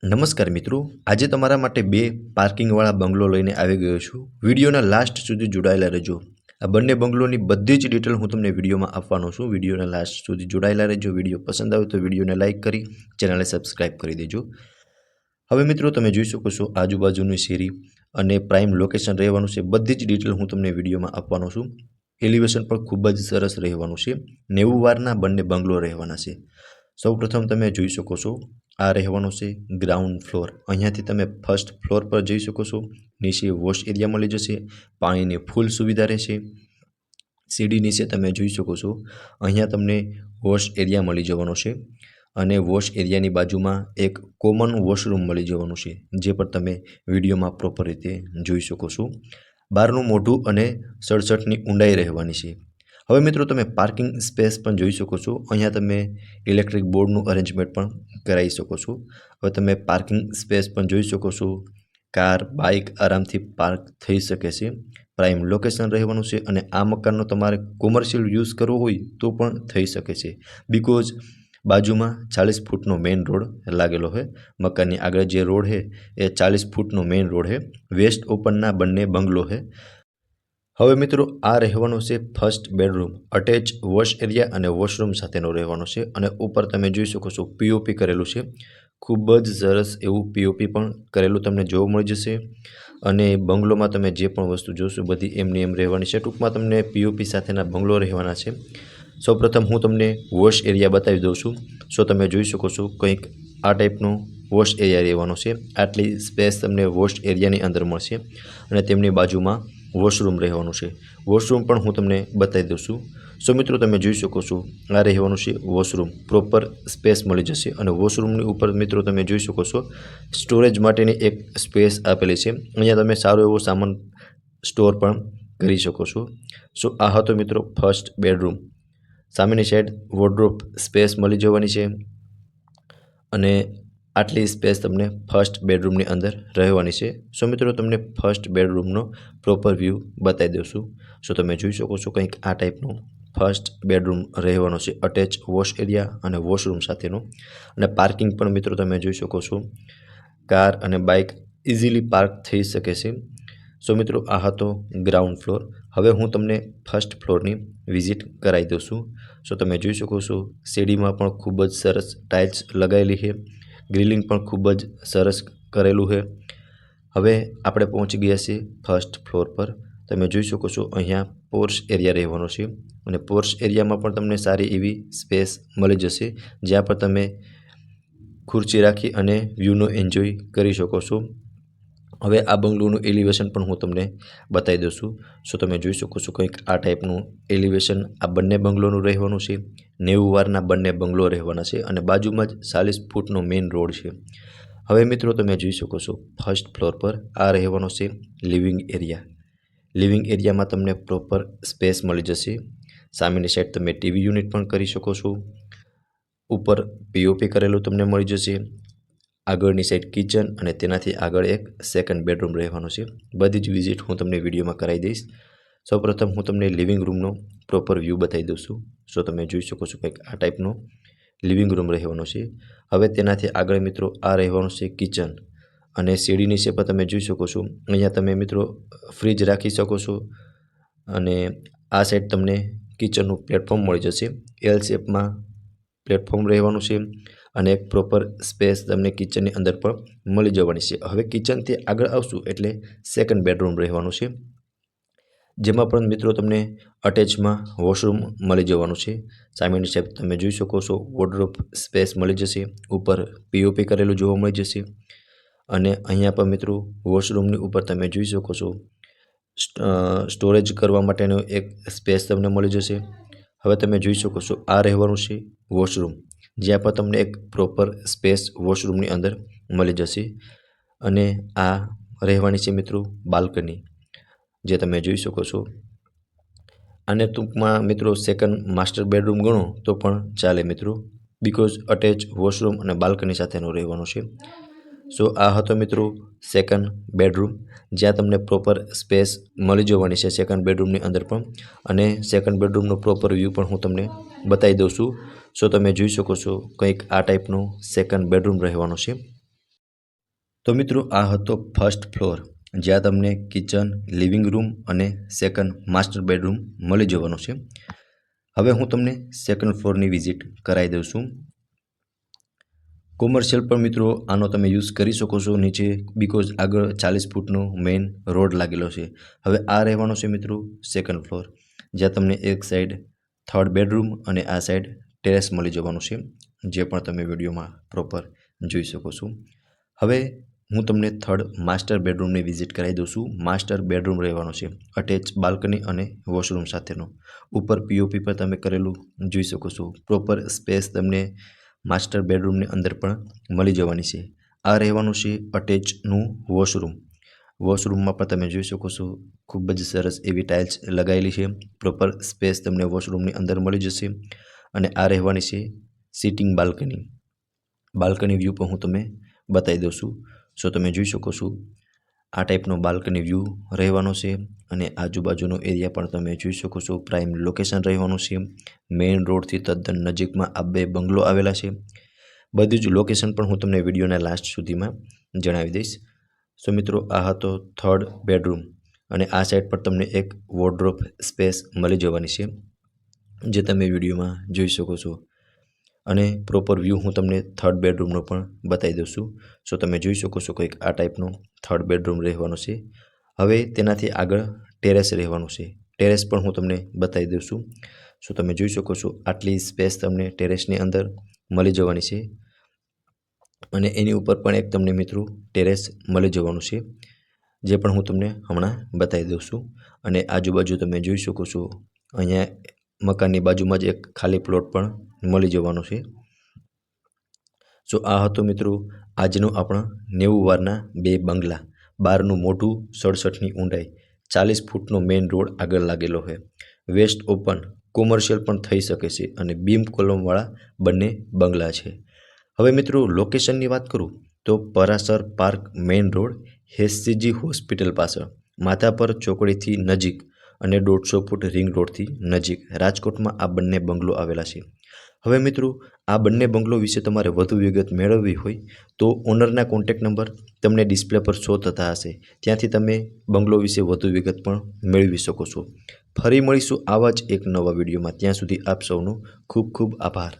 નમસ્કાર મિત્રો, આજે તમારા માટે બે પાર્કિંગવાળા બંગલો લઈને આવી ગયો છું। વિડીયોના લાસ્ટ સુધી જોડાયેલા રહેજો। આ બંને બંગલોની બધી જ ડિટેલ હું તમને વિડીયોમાં આપવાનો છું। વિડીયોના લાસ્ટ સુધી જોડાયેલા રહેજો। વિડીયો પસંદ આવે તો વિડીયોને લાઇક કરી ચેનલને સબસ્ક્રાઇબ કરી દેજો। હવે મિત્રો તમે જોઈ શકો છો આજુબાજુની શેરી અને પ્રાઇમ લોકેશન રહેવાનું છે। બધી જ ડિટેલ હું તમને વિડીયોમાં આપવાનો છું। એલિવેશન પણ ખૂબ જ સરસ રહેવાનું છે। 90 વારના બંને બંગલો રહેવાના છે। સૌપ્રથમ તમે જોઈ શકો છો આ રહેવાનો છે ગ્રાઉન્ડ ફ્લોર। અહીંયાથી તમે ફર્સ્ટ ફ્લોર પર જઈ શકો છો। નીચે વોશ એરિયા મળી જશે, પાણીની ફૂલ સુવિધા રહેશે। સીડી નીચે તમે જોઈ શકો છો અહીંયા તમને વોશ એરિયા મળી જવાનો છે અને વોશ એરિયાની બાજુમાં એક કોમન વોશરૂમ મળી જવાનું છે, જે પર તમે વિડીયોમાં પ્રોપર રીતે જોઈ શકો છો। બહારનું મોઢું અને 67ની ઊંડાઈ રહેવાની છે। હવે મિત્રો તમે પાર્કિંગ સ્પેસ પણ જોઈ શકો છો। અહીંયા તમે ઇલેક્ટ્રિક બોર્ડનું અરેન્જમેન્ટ પણ કરાવી શકો છો। હવે તમે પાર્કિંગ સ્પેસ પણ જોઈ શકો છો। કાર, બાઇક આરામથી પાર્ક થઈ શકે છે। પ્રાઇમ લોકેશન રહેવાનું છે અને આ મકાનનો તમારે કોમર્શિયલ યુઝ કરવો હોય તો પણ થઈ શકે છે, બીકોઝ બાજુમાં 40 ફૂટનો મેઇન રોડ લાગેલો છે। મકાનની આગળ જે રોડ છે એ 40 ફૂટનો મેઇન રોડ છે। વેસ્ટ ઓપનના બંને બંગલો છે। હવે મિત્રો આ રહેવાનો છે first bedroom. Attach wash area અને વોશરૂમ સાથેનો રહેવાનો છે અને ઉપર તમે જોઈ શકો છો પીઓપી કરેલું છે। ખૂબ જ સરસ એવું પીઓપી પણ કરેલું તમને જોવા મળી જશે અને બંગલોમાં તમે જે પણ વસ્તુ જોશો બધી એમની એમ રહેવાની છે। ટૂંકમાં તમને પીઓપી સાથેના બંગલો રહેવાના છે। સૌપ્રથમ હું તમને વોશ એરિયા બતાવી દઉં છું। તમે જોઈ શકો છો કંઈક આ ટાઈપનો વોશ એરિયા રહેવાનો છે। આટલી સ્પેસ તમને વોશ એરિયાની અંદર મળશે અને તેમની બાજુમાં વોશરૂમ રહેવાનું છે। વોશરૂમ પણ હું તમને બતાવી દઉં છું। મિત્રો તમે જોઈ શકો છો આ રહેવાનું છે વોશરૂમ। પ્રોપર સ્પેસ મળી જશે અને વોશરૂમની ઉપર મિત્રો તમે જોઈ શકો છો સ્ટોરેજ માટેની એક સ્પેસ આપેલી છે। અહીંયા તમે સારો એવો સામાન સ્ટોર પણ કરી શકો છો। આ હતો મિત્રો ફર્સ્ટ બેડરૂમ। સામેની સાઈડ વોર્ડરોબ સ્પેસ મળી જવાની છે અને આટલી સ્પેસ તમને ફર્સ્ટ બેડરૂમની અંદર રહેવાની છે। મિત્રો તમને ફર્સ્ટ બેડરૂમનો પ્રોપર વ્યૂ બતાવી દઉં છું। તમે જોઈ શકો છો કંઈક આ ટાઈપનો ફર્સ્ટ બેડરૂમ રહેવાનો છે, અટેચ વોશ એરિયા અને વોશરૂમ સાથેનો। અને પાર્કિંગ પણ મિત્રો તમે જોઈ શકો છો કાર અને બાઇક ઇઝીલી પાર્ક થઈ શકે છે। મિત્રો આ હતો ગ્રાઉન્ડ ફ્લોર। હવે હું તમને ફર્સ્ટ ફ્લોરની વિઝિટ કરાવી દઉં છું। તમે જોઈ શકો છો સીડીમાં પણ ખૂબ જ સરસ ટાઇલ્સ લગાવેલી છે। ગ્રીલિંગ પણ ખૂબ જ સરસ કરેલું છે। હવે આપણે પહોંચી ગયા છીએ ફર્સ્ટ ફ્લોર પર। તમે જોઈ શકો છો અહીંયા પોર્ચ એરિયા રહેવાનો છે અને પોર્ચ એરિયામાં પણ તમને સારી એવી સ્પેસ મળી જશે, જ્યાં પર તમે ખુરશી રાખી અને વ્યૂનો એન્જોય કરી શકો છો। હવે આ બંગલોનું એલિવેશન પણ હું તમને બતાવી દઉં છું। તમે જોઈ શકો છો કંઈક આ ટાઈપનું એલિવેશન આ બંને બંગલોનું રહેવાનું છે। 90 વારના બંને બંગલો રહેવાના છે અને બાજુમાં જ 40 ફૂટનો મેઇન રોડ છે। હવે મિત્રો તમે જોઈ શકો છો ફર્સ્ટ ફ્લોર પર આ રહેવાનો છે લિવિંગ એરિયા। લિવિંગ એરિયામાં તમને પ્રોપર સ્પેસ મળી જશે। સામેની સાઈડ તમે ટીવી યુનિટ પણ કરી શકો છો। ઉપર પીઓપી કરેલું તમને મળી જશે। આગળની સાઈડ કિચન અને તેનાથી આગળ એક સેકન્ડ બેડરૂમ રહેવાનો છે। બધી જ વિઝિટ હું તમને વિડીયોમાં કરાવી દઈશ। સૌપ્રથમ હું તમને લિવિંગ રૂમનો પ્રોપર વ્યૂ બતાવી દઉં છું। તમે જોઈ શકો છો કંઈક આ ટાઈપનો લિવિંગ રૂમ રહેવાનો છે। હવે તેનાથી આગળ મિત્રો આ રહેવાનું છે કિચન અને સીડી નીચે પણ તમે જોઈ શકો છો અહીંયા તમે મિત્રો ફ્રીજ રાખી શકો છો અને આ સાઈડ તમને કિચનનું પ્લેટફોર્મ મળી જશે। એલ શેપમાં પ્લેટફોર્મ રહેવાનું છે અને એક પ્રોપર સ્પેસ તમને કિચનની અંદર પણ મળી જવાની છે। હવે કિચનથી આગળ આવશું એટલે સેકન્ડ બેડરૂમ રહેવાનું છે, જેમાં પણ મિત્રો તમને અટેચમાં વોશરૂમ મળી જવાનું છે। સામેની સાઈડ તમે જોઈ શકો છો વોર્ડરોબ સ્પેસ મળી જશે। ઉપર પીઓપી કરેલું જોવા મળી જશે અને અહીંયા પણ મિત્રો વોશરૂમની ઉપર તમે જોઈ શકો છો સ્ટોરેજ કરવા માટેનો એક સ્પેસ તમને મળી જશે। હવે તમે જોઈ શકો છો આ રહેવાનું છે વોશરૂમ, જ્યાં પણ તમને એક પ્રોપર સ્પેસ વોશરૂમની અંદર મળી જશે અને આ રહેવાની છે મિત્રો બાલ્કની, જે તમે જોઈ શકો છો। આને ટૂંકમાં મિત્રો સેકન્ડ માસ્ટર બેડરૂમ ગણો તો પણ ચાલે મિત્રો, બીકોઝ અટેચ વોશરૂમ અને બાલ્કની સાથેનો રહેવાનો છે। આ હતો મિત્રો સેકન્ડ બેડરૂમ, જ્યાં તમને પ્રોપર સ્પેસ મળી જવાની છે સેકન્ડ બેડરૂમની અંદર પણ અને સેકન્ડ બેડરૂમનો પ્રોપર વ્યૂ પણ હું તમને બતાવી દઉં છું। તમે જોઈ શકો છો કંઈક આ ટાઈપનો સેકન્ડ બેડરૂમ રહેવાનો છે। તો મિત્રો આ હતો ફર્સ્ટ ફ્લોર, જ્યાં તમને કિચન, લિવિંગ રૂમ અને સેકન્ડ માસ્ટર બેડરૂમ મળી જવાનું છે. હવે હું તમને સેકન્ડ ફ્લોરની વિઝિટ કરાવી દઉં છું. કોમર્શિયલ પણ મિત્રો આનો તમે યુઝ કરી શકો છો નીચે, બિકોઝ આગળ 40 ફૂટનો મેઇન રોડ લાગેલો છે. હવે આ રહેવાનો છે મિત્રો સેકન્ડ ફ્લોર, જ્યાં તમને એક સાઈડ થર્ડ બેડરૂમ અને આ સાઈડ ટેરેસ મળી જવાનું છે, જે પણ તમે વિડીયોમાં પ્રોપર જોઈ શકો છો. હવે હું તમને થર્ડ માસ્ટર બેડરૂમની વિઝિટ કરાવી દઉં છું. માસ્ટર બેડરૂમ રહેવાનો છે અટેચ બાલ્કની અને વોશરૂમ સાથેનો. ઉપર પીઓપી પર તમે કરેલું જોઈ શકો છો. પ્રોપર સ્પેસ તમને માસ્ટર બેડરૂમની અંદર પણ મળી જવાની છે. આ રહેવાનું છે અટેચનું વોશરૂમ. વોશરૂમમાં પણ તમે જોઈ શકો છો ખૂબ જ સરસ એવી ટાઇલ્સ લગાવેલી છે. પ્રોપર સ્પેસ તમને વોશરૂમની અંદર મળી જશે. અને આ રહેવાની છે સિટિંગ બાલ્કની. બાલ્કની વ્યૂ પણ હું તમે બતાવી દઉં છું. સો તમે જોઈ શકો છો આ ટાઈપનો બાલ્કની વ્યૂ રહેવાનો છે. અને આજુબાજુનો એરિયા પણ તમે જોઈ શકો છો. પ્રાઇમ લોકેશન રહેવાનું છે. મેઇન રોડથી તદ્દન નજીકમાં આ બે બંગલો આવેલા છે. બધી જ લોકેશન પણ હું તમને વિડીયોના લાસ્ટ સુધીમાં જણાવી દઈશ. સો મિત્રો આ હતો થર્ડ બેડરૂમ, અને આ સાઈડ પર તમને એક વોર્ડરોબ સ્પેસ મળી જવાની છે, જે તમે વિડીયોમાં જોઈ શકો છો. અને પ્રોપર વ્યૂ હું તમને થર્ડ બેડરૂમનો પણ બતાવી દઉં છું. સો તમે જોઈ શકો છો કંઈક આ ટાઈપનો થર્ડ બેડરૂમ રહેવાનો છે. હવે તેનાથી આગળ ટેરેસ રહેવાનું છે. ટેરેસ પણ હું તમને બતાવી દઉં છું. સો તમે જોઈ શકો છો આટલી સ્પેસ તમને ટેરેસની અંદર મળી જવાની છે. અને એની ઉપર પણ એક તમને મિત્રો ટેરેસ મળી જવાનું છે, જે પણ હું તમને હમણાં બતાવી દઉં છું. અને આજુબાજુ તમે જોઈ શકો છો અહીંયા મકાનની બાજુમાં જ એક ખાલી પ્લોટ પણ મળી જવાનો છે. સો આ હતો મિત્રો આજનો આપણા 90 વારના બે બંગલા. બહારનું મોઢું 67ની ઊંડાઈ, 40 ફૂટનો મેઇન રોડ આગળ લાગેલો છે. વેસ્ટ ઓપન કોમર્શિયલ પણ થઈ શકે છે, અને બીમ કોલમવાળા બંને બંગલા છે. હવે મિત્રો લોકેશનની વાત કરું તો Parasar park main road, HCG hospital પાછળ, માધાપર ચોકડીથી નજીક અને 150 ફૂટ રિંગ રોડથી નજીક રાજકોટમાં આ બંને બંગલો આવેલા છે. હવે મિત્રો આ બંને બંગલો વિશે તમારે વધુ વિગત મેળવવી હોય તો ઓનરના કોન્ટેક્ટ નંબર તમને ડિસ્પ્લે પર શો થતા હશે, ત્યાંથી તમે બંગલો વિશે વધુ વિગત પણ મેળવી શકો છો. ફરી મળીશું આવા જ એક નવા વિડીયોમાં. ત્યાં સુધી આપ સૌનો ખૂબ ખૂબ આભાર.